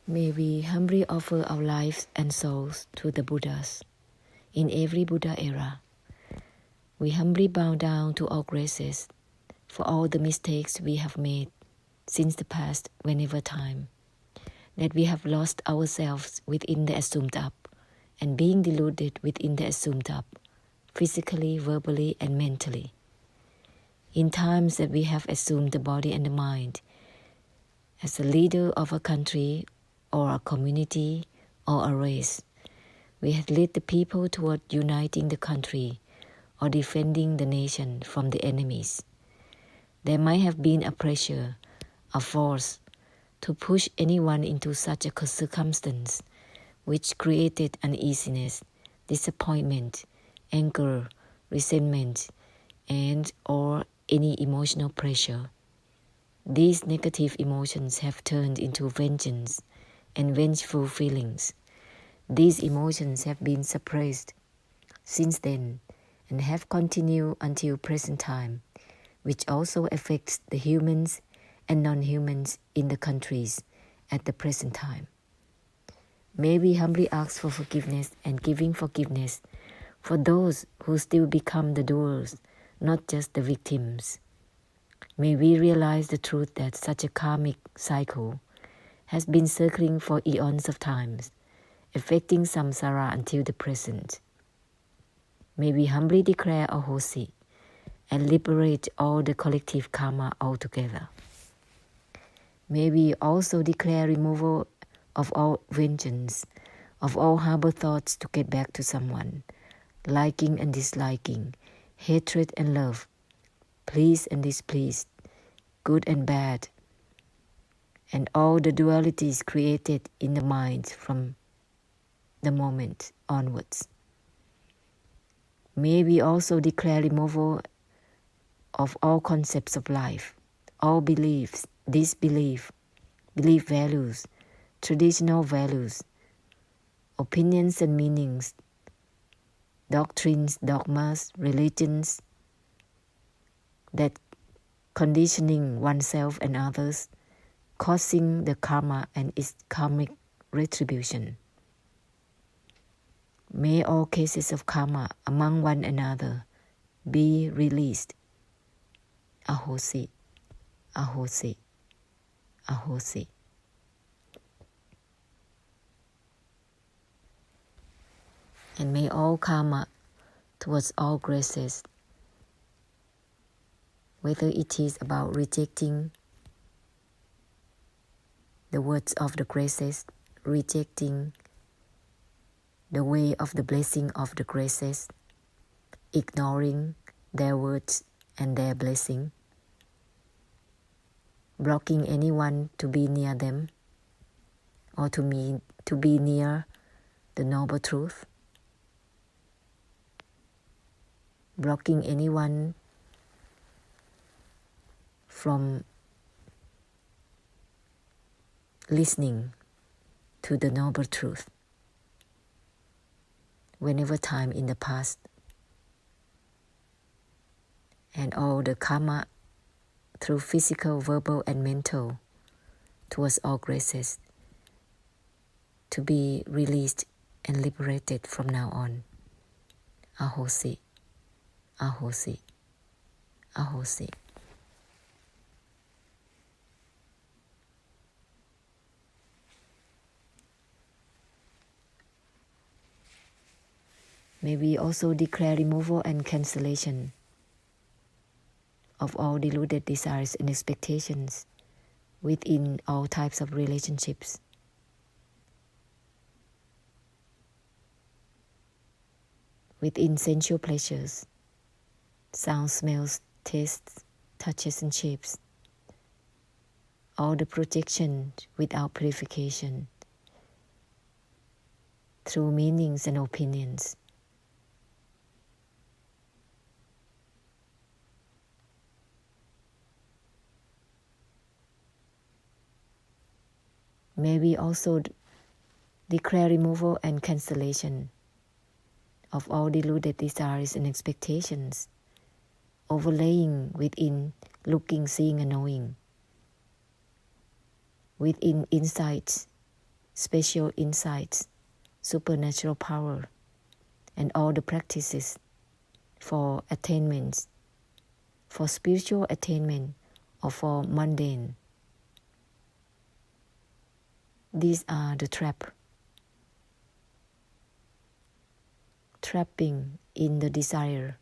May we humbly offer our lives and souls to the Buddhas in every Buddha era. We humbly bow down to all graces for all the mistakes we have made since the past whenever time, that we have lost ourselves within the assumed up and being deluded within the assumed up, physically, verbally, and mentally. In times that we have assumed the body and the mind as a leader of a country or a community or a race, we had led the people toward uniting the country or defending the nation from the enemies. There might have been a pressure, a force, to push anyone into such a circumstance, which created uneasiness, disappointment, anger, resentment, and or any emotional pressure. These negative emotions have turned into vengeance and vengeful feelings. These emotions have been suppressed since then and have continued until present time, which also affects the humans and non-humans in the countries at the present time. May we humbly ask for forgiveness and giving forgiveness for those who still become the doers, not just the victims. May we realize the truth that such a karmic cycle has been circling for eons of times, affecting samsara until the present. May we humbly declare ahosi and liberate all the collective karma altogether. May we also declare removal of all vengeance, of all harbor thoughts to get back to someone, liking and disliking, hatred and love, pleased and displeased, good and bad, and all the dualities created in the mind from the moment onwards. May we also declare removal of all concepts of life, all beliefs, disbelief, belief values, traditional values, opinions and meanings, doctrines, dogmas, religions, that conditioning oneself and others, causing the karma and its karmic retribution. May all cases of karma among one another be released. Ahosi, ahosi, ahosi. And may all karma towards all graces, whether it is about rejecting the words of the graces, rejecting the way of the blessing of the graces, ignoring their words and their blessing, blocking anyone to be near them or to be near the noble truth, blocking anyone from listening to the noble truth whenever time in the past, and all the karma through physical, verbal, and mental towards all graces to be released and liberated from now on. Ahosi, ahosi, ahosi. May we also declare removal and cancellation of all deluded desires and expectations within all types of relationships. Within sensual pleasures, sounds, smells, tastes, touches, and shapes. All the projection without purification through meanings and opinions. May we also declare removal and cancellation of all deluded desires and expectations, overlaying within looking, seeing, and knowing, within insights, special insights, supernatural power, and all the practices for attainments, for spiritual attainment or for mundane. These are the trapping in the desire,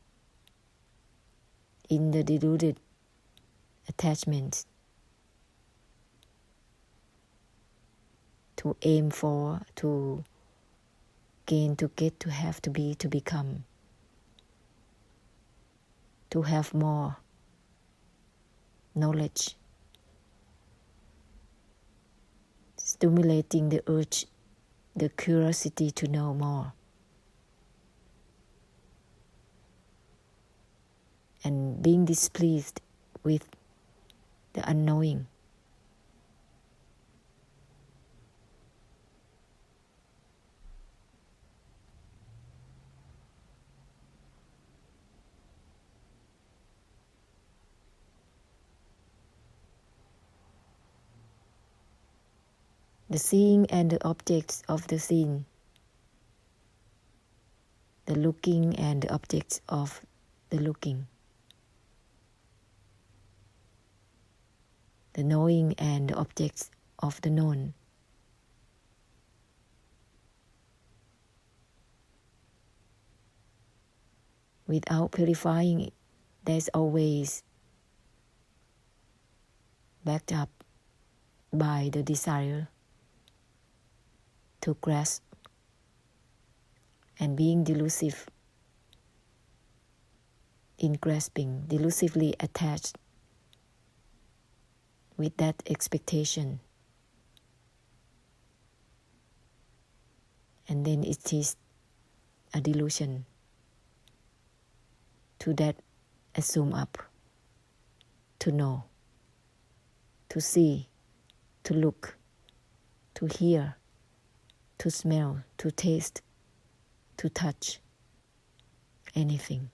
in the deluded attachments, to aim for, to gain, to get, to have, to be, to become, to have more knowledge, stimulating the urge, the curiosity to know more, and being displeased with the unknowing. The seeing and the objects of the seen, the looking and the objects of the looking, the knowing and the objects of the known. Without purifying it, there's always backed up by the desire to grasp and being delusive in grasping, delusively attached with that expectation. And then it is a delusion to that assume up, to know, to see, to look, to hear, to smell, to taste, to touch, anything.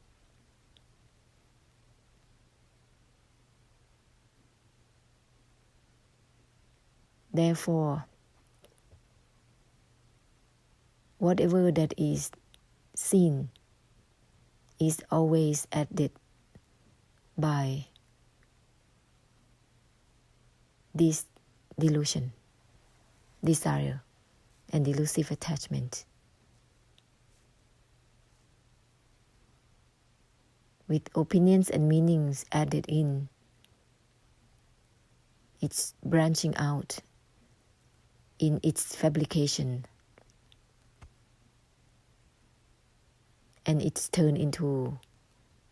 Therefore, whatever that is seen is always added by this delusion, desire, and delusive attachment. With opinions and meanings added in, it's branching out in its fabrication, and it's turned into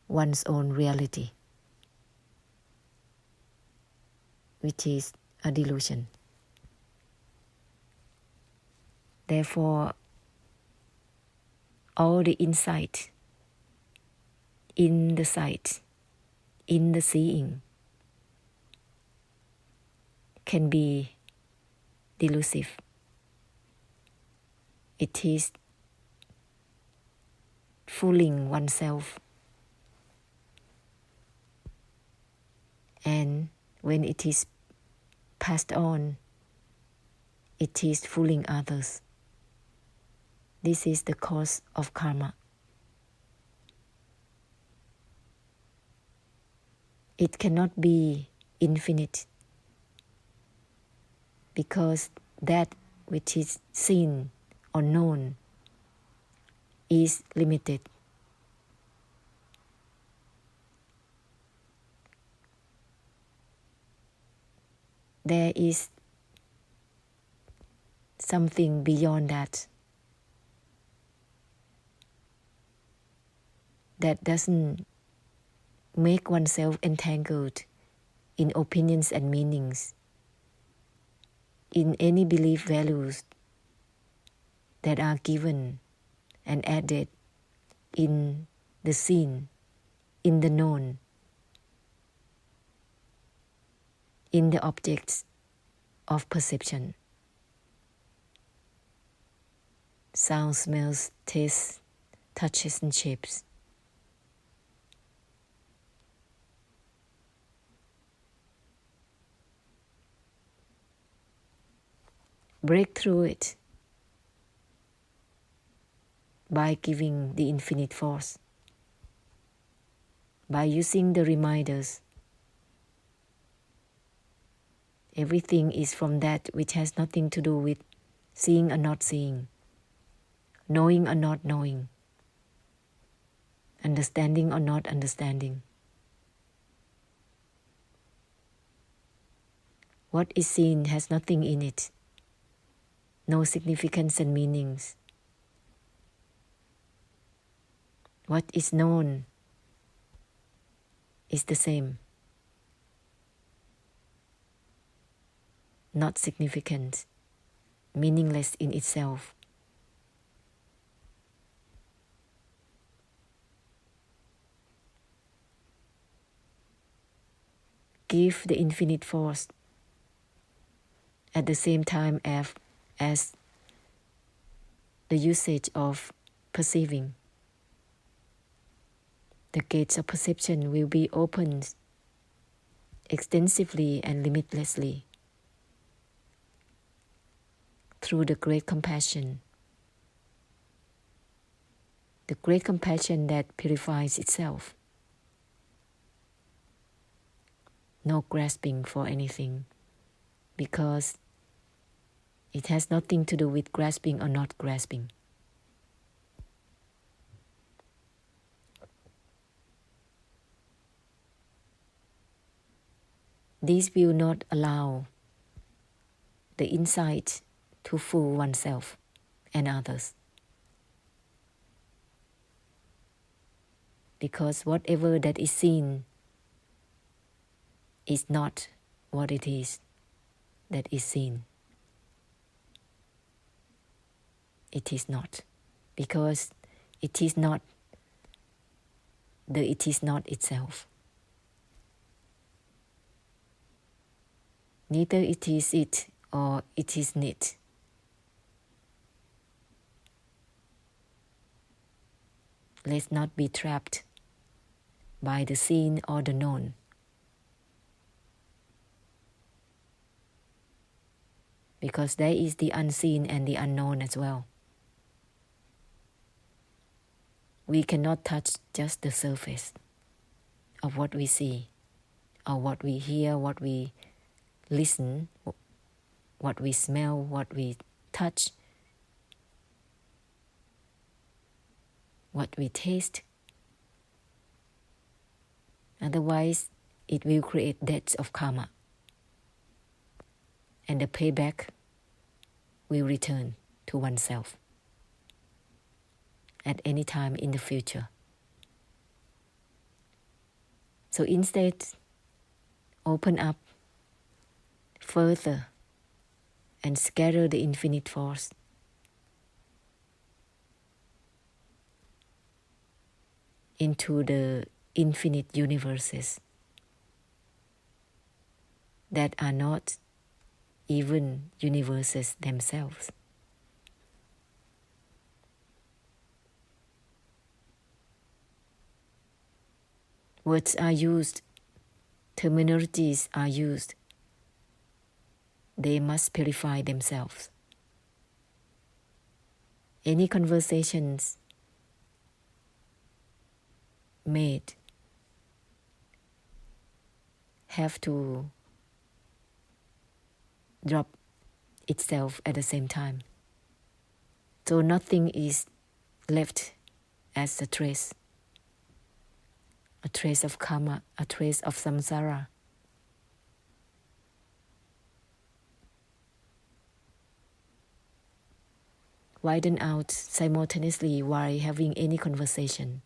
one's own reality, which is a delusion. Therefore, all the insight in the sight, in the seeing, can be delusive. It is fooling oneself. And when it is passed on, it is fooling others. This is the cause of karma. It cannot be infinite, because that which is seen or known is limited. There is something beyond that doesn't make oneself entangled in opinions and meanings, in any belief values that are given and added in the seen, in the known, in the objects of perception. Sound, smells, tastes, touches, and shapes. break through it by giving the infinite force, by using the reminders. Everything is from that which has nothing to do with seeing or not seeing, knowing or not knowing, understanding or not understanding. What is seen has nothing in it, no significance and meanings. What is known is the same, not significant, meaningless in itself. Give the infinite force at the same time as the usage of perceiving. The gates of perception will be opened extensively and limitlessly through the great compassion. The great compassion that purifies itself. No grasping for anything, because it has nothing to do with grasping or not grasping. This will not allow the insight to fool oneself and others. Because whatever that is seen is not what it is that is seen. It is not. Because it is not itself. Neither it is it or it is it. Let's not be trapped by the seen or the known. Because there is the unseen and the unknown as well. We cannot touch just the surface of what we see, or what we hear, what we listen, what we smell, what we touch, what we taste. Otherwise, it will create debts of karma. And the payback will return to oneself at any time in the future. So instead, open up further and scatter the infinite force into the infinite universes that are not even universes themselves. Words are used, terminologies are used. They must purify themselves. Any conversations made have to drop itself at the same time. So nothing is left as a trace of karma, a trace of samsara. Widen out simultaneously while having any conversation,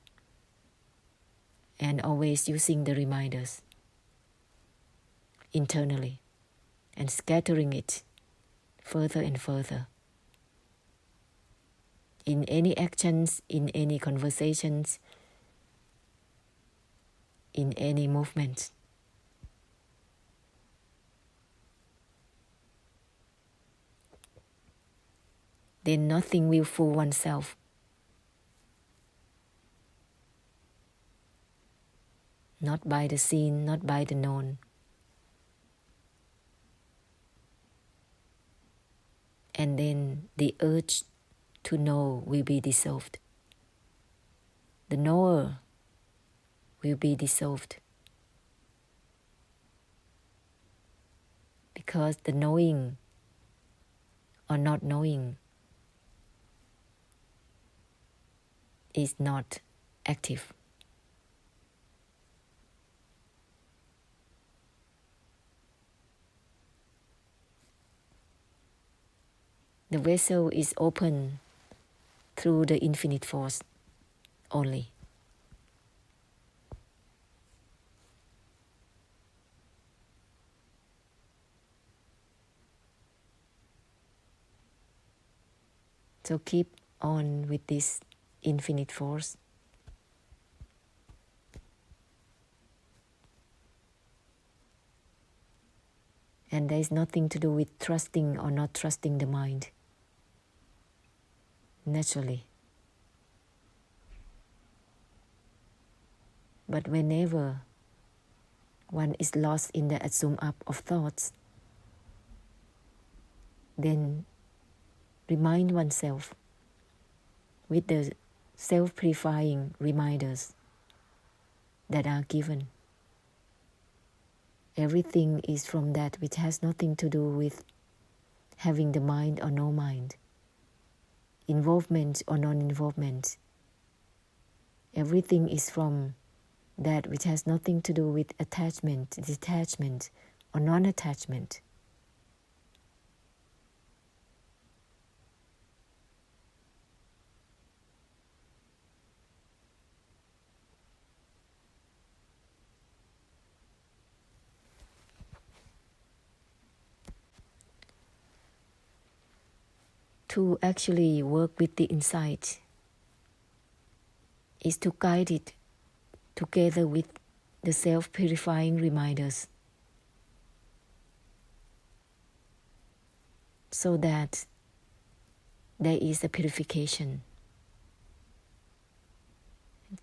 and always using the reminders internally and scattering it further and further. In any actions, in any conversations, in any movement. Then nothing will fool oneself. Not by the seen, not by the known. and then the urge to know will be dissolved. The knower will be dissolved, because the knowing or not knowing is not active. The vessel is open through the infinite force only. So keep on with this infinite force. And there is nothing to do with trusting or not trusting the mind. Naturally. But whenever one is lost in the assume up of thoughts, then remind oneself with the self-purifying reminders that are given. Everything is from that which has nothing to do with having the mind or no mind, involvement or non-involvement. Everything is from that which has nothing to do with attachment, detachment, or non-attachment. To actually work with the insight is to guide it together with the self-purifying reminders, so that there is a purification.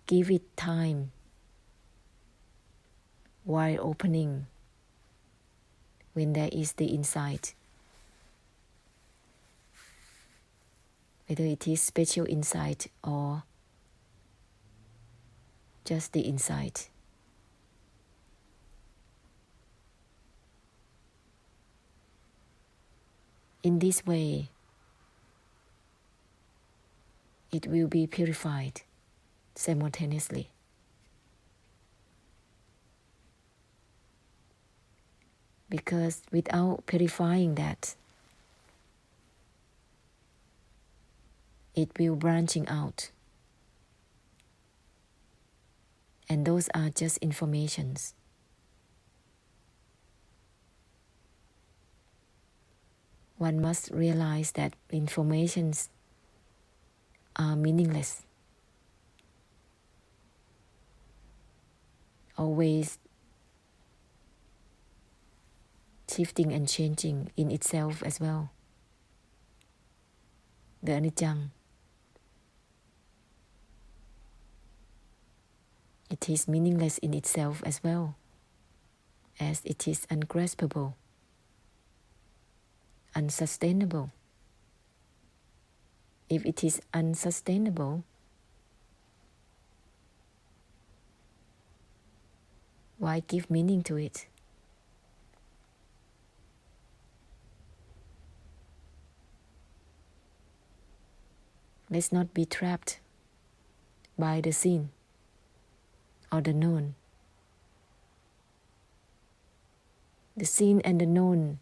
Give it time while opening when there is the insight. Whether it is special insight or just the insight. In this way, it will be purified simultaneously. Because without purifying that, it will branching out. And those are just informations. One must realize that informations are meaningless. Always shifting and changing in itself as well. The anicca. It is meaningless in itself as well, as it is ungraspable, unsustainable. If it is unsustainable, why give meaning to it? Let's not be trapped by the seen or the known. The seen and the known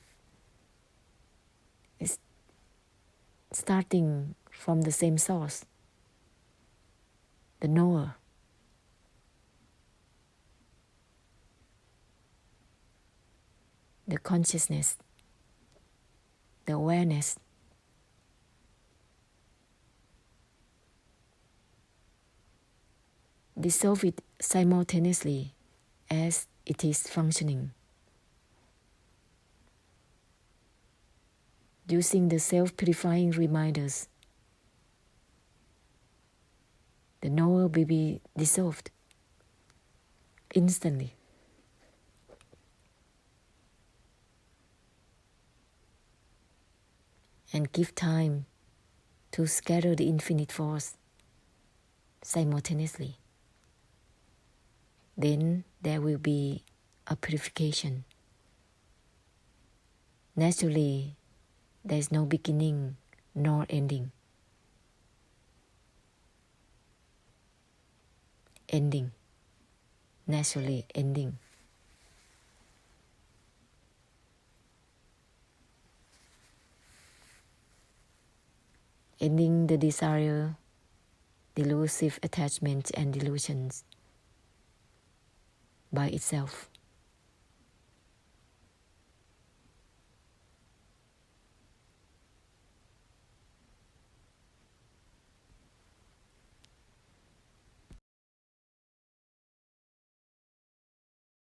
is starting from the same source, the knower. The consciousness, the awareness. Dissolve it simultaneously as it is functioning. Using the self-purifying reminders, the knower will be dissolved instantly. and give time to scatter the infinite force simultaneously. Then there will be a purification. Naturally, there is no beginning nor ending. Ending. Naturally ending. Ending the desire, delusive attachments and delusions by itself.